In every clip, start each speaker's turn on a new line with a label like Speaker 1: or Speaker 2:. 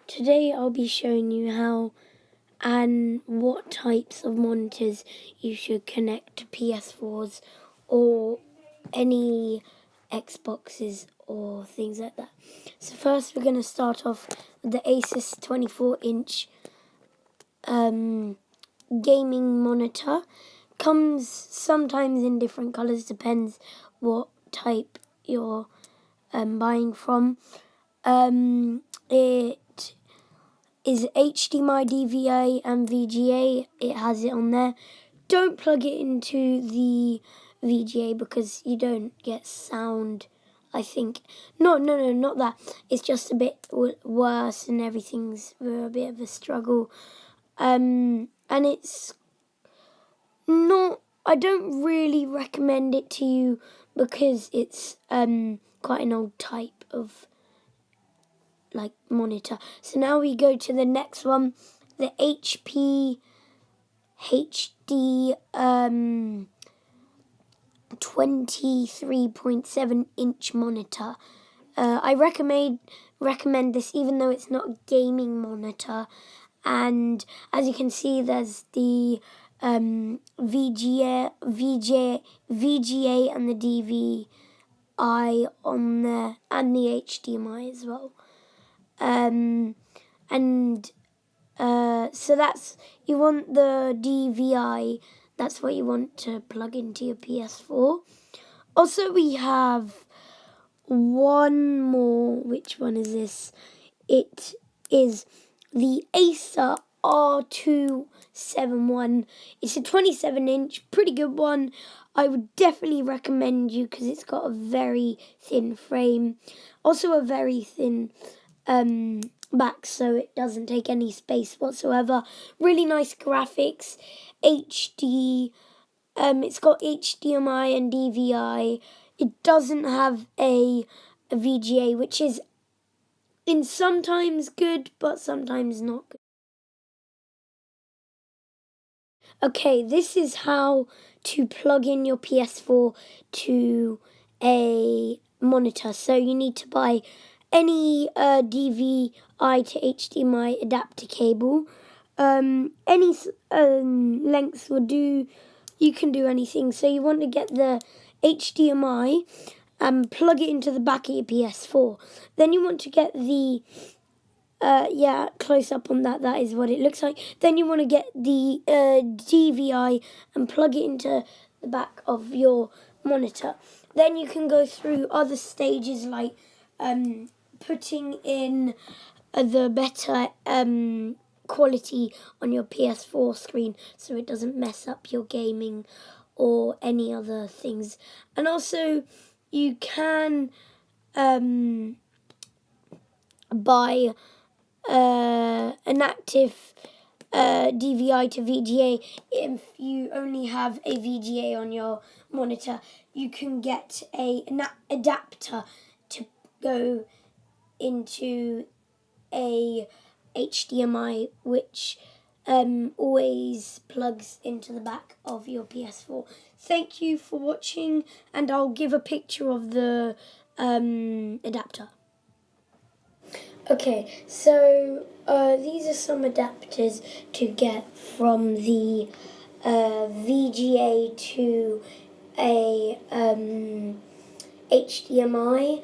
Speaker 1: Today I'll be showing you how and what types of monitors you should connect to PS4s or any Xboxes or things like that. So first we're going to start off with the Asus 24-inch gaming monitor. Comes sometimes in different colors, depends what type you're buying from. It is HDMI, DVI and VGA. It has it on there. Don't plug it into the VGA because you don't get sound, I think. No, not that. It's just a bit worse and everything's a bit of a struggle. And it's not, I don't really recommend it to you because it's quite an old type of monitor. So now we go to the next one, the HP HD 23.7-inch monitor. I recommend this even though it's not a gaming monitor. And as you can see, there's the VGA and the DVI on there, and the HDMI as well. So that's, you want the DVI, that's what you want to plug into your PS4. Also we have one more. Which one is this? It is the Acer R271. It's a 27-inch, pretty good one. I would definitely recommend you because it's got a very thin frame. Also a very thin back, so it doesn't take any space whatsoever. Really nice graphics, HD. It's got HDMI and DVI. It doesn't have a VGA, which is in sometimes good, but sometimes not good. Okay, this is how to plug in your PS4 to a monitor. So you need to buy any DVI to HDMI adapter cable. Any lengths will do. You can do anything. So you want to get the HDMI and plug it into the back of your PS4. Then you want to get the close up on that. That is what it looks like. Then you want to get the DVI and plug it into the back of your monitor. Then you can go through other stages like putting in the better quality on your PS4 screen so it doesn't mess up your gaming or any other things. And also you can buy an active DVI to VGA. If you only have a VGA on your monitor, you can get an adapter to go into a HDMI, which always plugs into the back of your PS4. Thank you for watching, and I'll give a picture of the adapter. Okay, so these are some adapters to get from the VGA to a HDMI,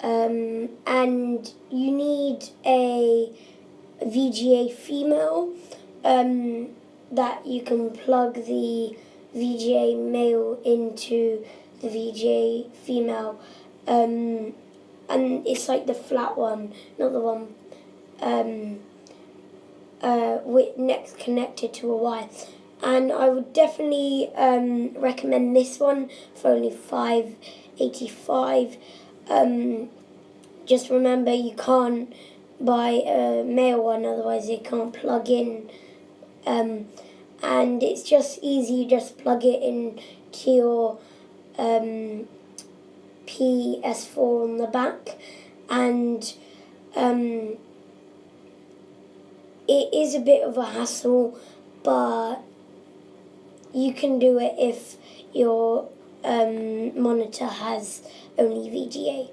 Speaker 1: and you need a VGA female that you can plug the VGA male into the VGA female, and it's like the flat one, not the one with next connected to a wire. And I would definitely recommend this one for only $5.85. Just remember, you can't buy a male one, otherwise it can't plug in. And it's just easy, you just plug it in to your ps4 on the back, and it is a bit of a hassle, but you can do it if your monitor has only VGA.